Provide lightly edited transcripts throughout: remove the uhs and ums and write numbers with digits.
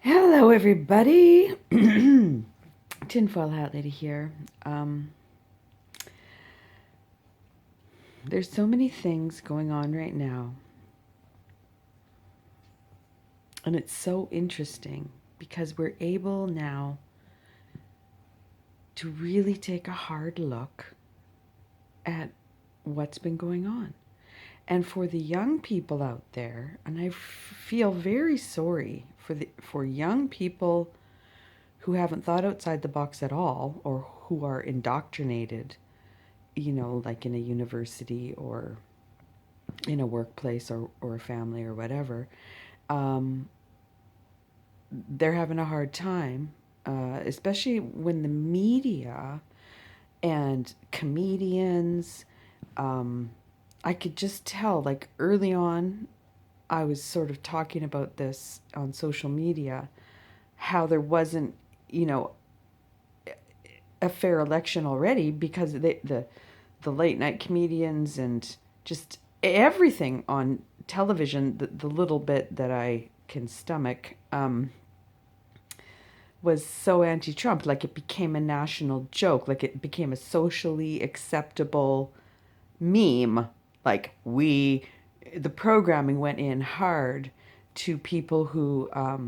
Hello, everybody. Tinfoil Hat Lady here. There's so many things going on right now, and it's so interesting because we're able now to really take a hard look at what's been going on. And for the young people out there, and I feel very sorry for young people who haven't thought outside the box at all or who are indoctrinated, like in a university or in a workplace or a family or whatever. um, they're having a hard time, especially when the media and comedians, um, I could just tell, like early on, I was sort of talking about this on social media, how there wasn't, you know, a fair election already because the late night comedians and just everything on television, the little bit that I can stomach, was so anti-Trump. Like it became a national joke. Like it became a socially acceptable meme. Like the programming went in hard to people who, are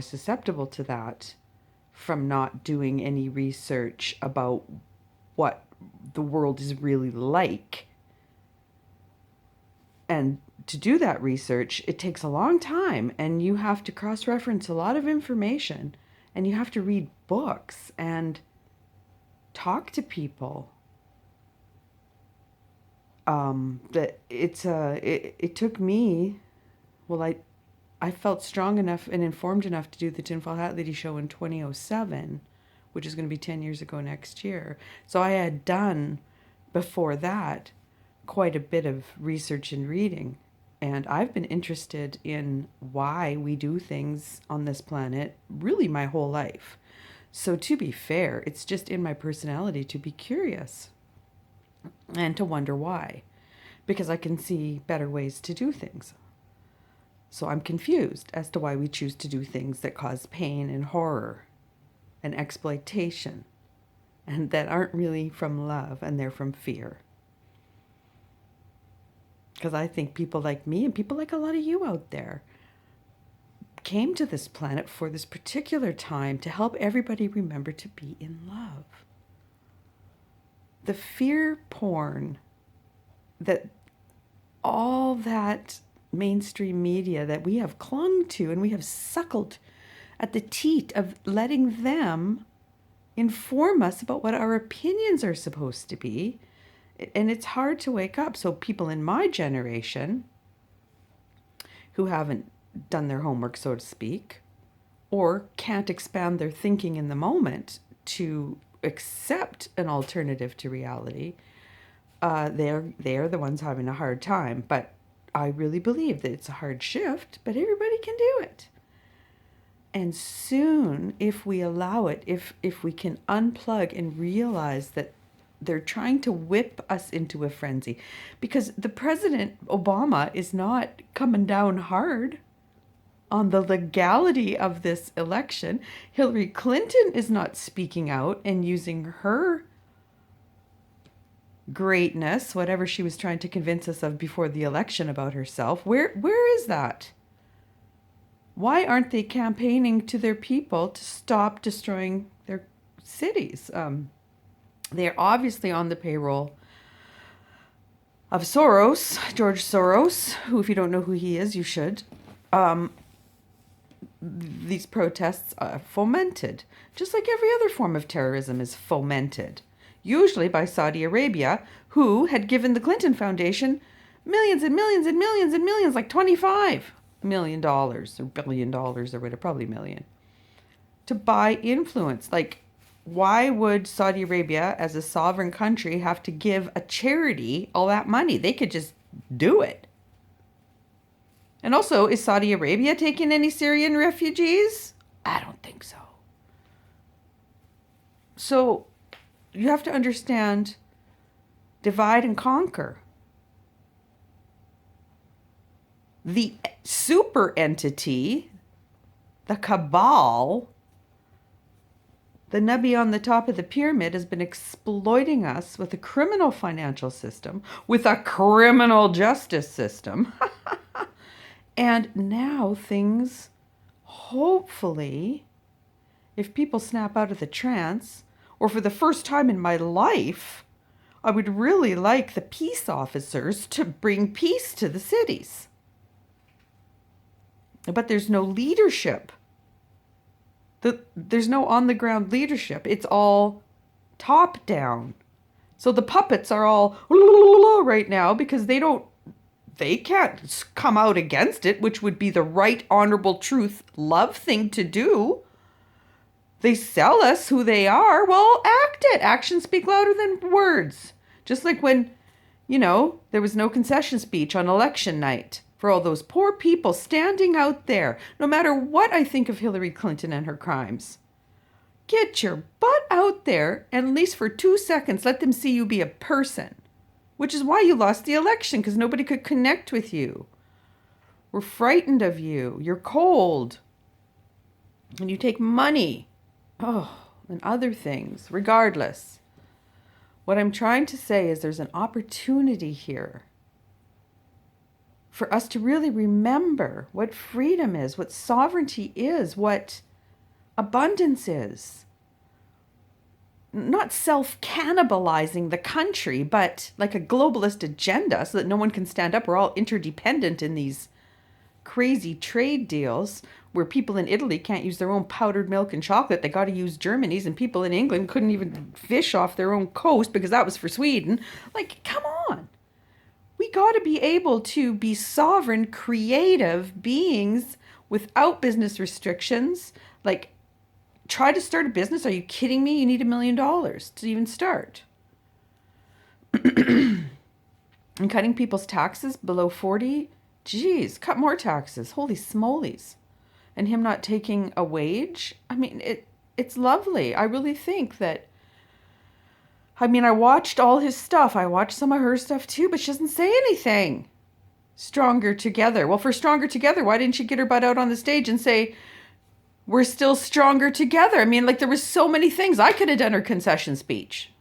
susceptible to that from not doing any research about what the world is really like. And to do that research, it takes a long time, and you have to cross reference a lot of information, and you have to read books and talk to people. It took me, well, I felt strong enough and informed enough to do the Tinfoil Hat Lady show in 2007, which is going to be 10 years ago next year. So I had done before that quite a bit of research and reading. And I've been interested in why we do things on this planet really my whole life. So to be fair, it's just in my personality to be curious and to wonder why, because I can see better ways to do things. So I'm confused as to why we choose to do things that cause pain and horror and exploitation and that aren't really from love and they're from fear. Because I think people like me and people like a lot of you out there came to this planet for this particular time to help everybody remember to be in love. The fear porn that all that mainstream media that we have clung to and we have suckled at the teat of letting them inform us about what our opinions are supposed to be. And it's hard to wake up. So people in my generation who haven't done their homework, so to speak, or can't expand their thinking in the moment to accept an alternative to reality, they're the ones having a hard time. But I really believe that it's a hard shift, but everybody can do it. And soon, if we allow it, if we can unplug and realize that they're trying to whip us into a frenzy, because the President Obama is not coming down hard on the legality of this election. Hillary Clinton is not speaking out and using her greatness, whatever she was trying to convince us of before the election about herself. Where is that? Why aren't they campaigning to their people to stop destroying their cities? They are obviously on the payroll of Soros, George Soros, who, if you don't know who he is, you should. These protests are fomented, just like every other form of terrorism is fomented, usually by Saudi Arabia, who had given the Clinton Foundation millions and millions and millions and millions, like $25 million or $1 billion or whatever, probably million, to buy influence. Like, why would Saudi Arabia, as a sovereign country, have to give a charity all that money? They could just do it. And also, is Saudi Arabia taking any Syrian refugees? I don't think so. So you have to understand, divide and conquer. The super entity the cabal, the nubby on the top of the pyramid, has been exploiting us with a criminal financial system, with a criminal justice system. And now things, hopefully, if people snap out of the trance, or for the first time in my life, I would really like the peace officers to bring peace to the cities. But there's no leadership. There's no on-the-ground leadership. It's all top-down. So the puppets are all right now because they can't come out against it, which would be the right, honorable, truth, love thing to do. They sell us who they are. Well, act it. Actions speak louder than words. Just like when, there was no concession speech on election night for all those poor people standing out there, no matter what I think of Hillary Clinton and her crimes. Get your butt out there, and at least for 2 seconds, let them see you be a person. Which is why you lost the election, because nobody could connect with you. We're frightened of you. You're cold. And you take money. And other things. Regardless. What I'm trying to say is there's an opportunity here for us to really remember what freedom is, what sovereignty is, what abundance is. Not self-cannibalizing the country, but like a globalist agenda so that no one can stand up. We're all interdependent in these crazy trade deals where people in Italy can't use their own powdered milk and chocolate. They got to use Germany's, and people in England couldn't even fish off their own coast because that was for Sweden. Like, come on. We got to be able to be sovereign, creative beings without business restrictions. Like, try to start a business. Are you kidding me? You need $1 million to even start. And cutting people's taxes below 40, geez, cut more taxes. Holy smolies. And him not taking a wage. I mean, it's lovely. I really think that, I watched all his stuff. I watched some of her stuff too, but she doesn't say anything. Stronger together. Well, for stronger together, why didn't she get her butt out on the stage and say, we're still stronger together? There was so many things. I could have done her concession speech.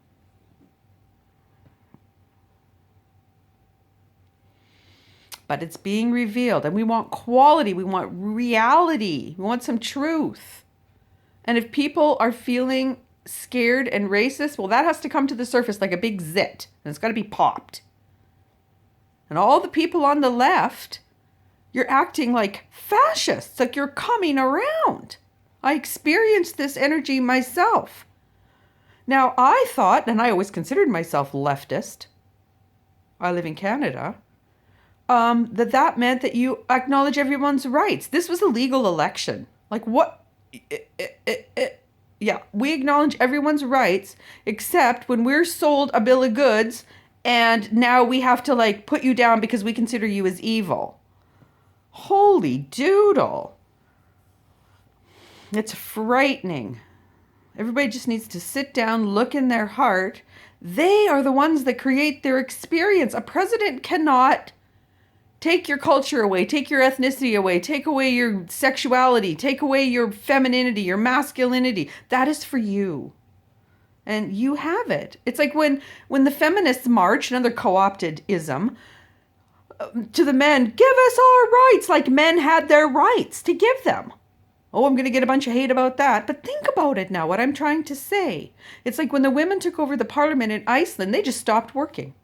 But it's being revealed, and we want quality. We want reality. We want some truth. And if people are feeling scared and racist, well, that has to come to the surface like a big zit, and it's got to be popped. And all the people on the left, you're acting like fascists, like you're coming around. I experienced this energy myself. Now, I thought, and I always considered myself leftist, I live in Canada, that meant that you acknowledge everyone's rights. This was a legal election. Like, what? Yeah, we acknowledge everyone's rights, except when we're sold a bill of goods, and now we have to, put you down because we consider you as evil. Holy doodle. It's frightening. Everybody just needs to sit down, look in their heart. They are the ones that create their experience. A president cannot take your culture away, take your ethnicity away, take away your sexuality, take away your femininity, your masculinity. That is for you. And you have it. It's like when the feminists march, another co-opted ism, to the men, give us our rights, like men had their rights to give them. Oh, I'm going to get a bunch of hate about that. But think about it now, what I'm trying to say. It's like when the women took over the parliament in Iceland, they just stopped working.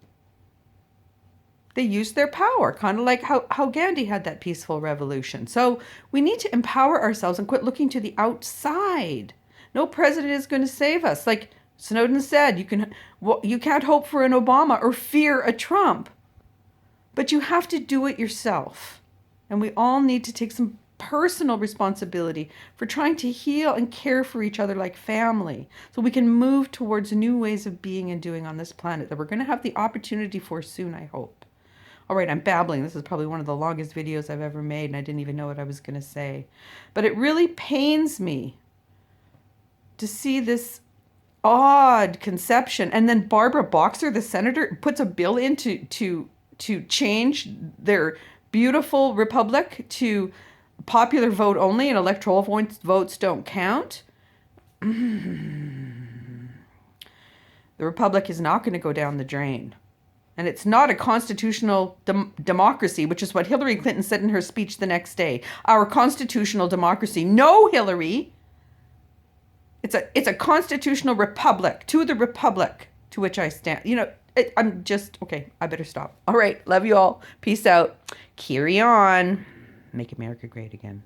They used their power, kind of like how Gandhi had that peaceful revolution. So we need to empower ourselves and quit looking to the outside. No president is going to save us. Like Snowden said, you can't hope for an Obama or fear a Trump. But you have to do it yourself. And we all need to take some personal responsibility for trying to heal and care for each other like family, so we can move towards new ways of being and doing on this planet that we're going to have the opportunity for soon, I hope. All right, I'm babbling. This is probably one of the longest videos I've ever made, and I didn't even know what I was going to say. But it really pains me to see this odd conception. And then Barbara Boxer, the senator, puts a bill in to change their beautiful republic to popular vote only and electoral votes don't count. The republic is not going to go down the drain. And it's not a constitutional democracy, which is what Hillary Clinton said in her speech the next day. Our constitutional democracy. No, Hillary. It's a constitutional republic. To the republic to which I stand. You know, I'm just, okay, I better stop. All right, love you all. Peace out. Carry on. Make America great again.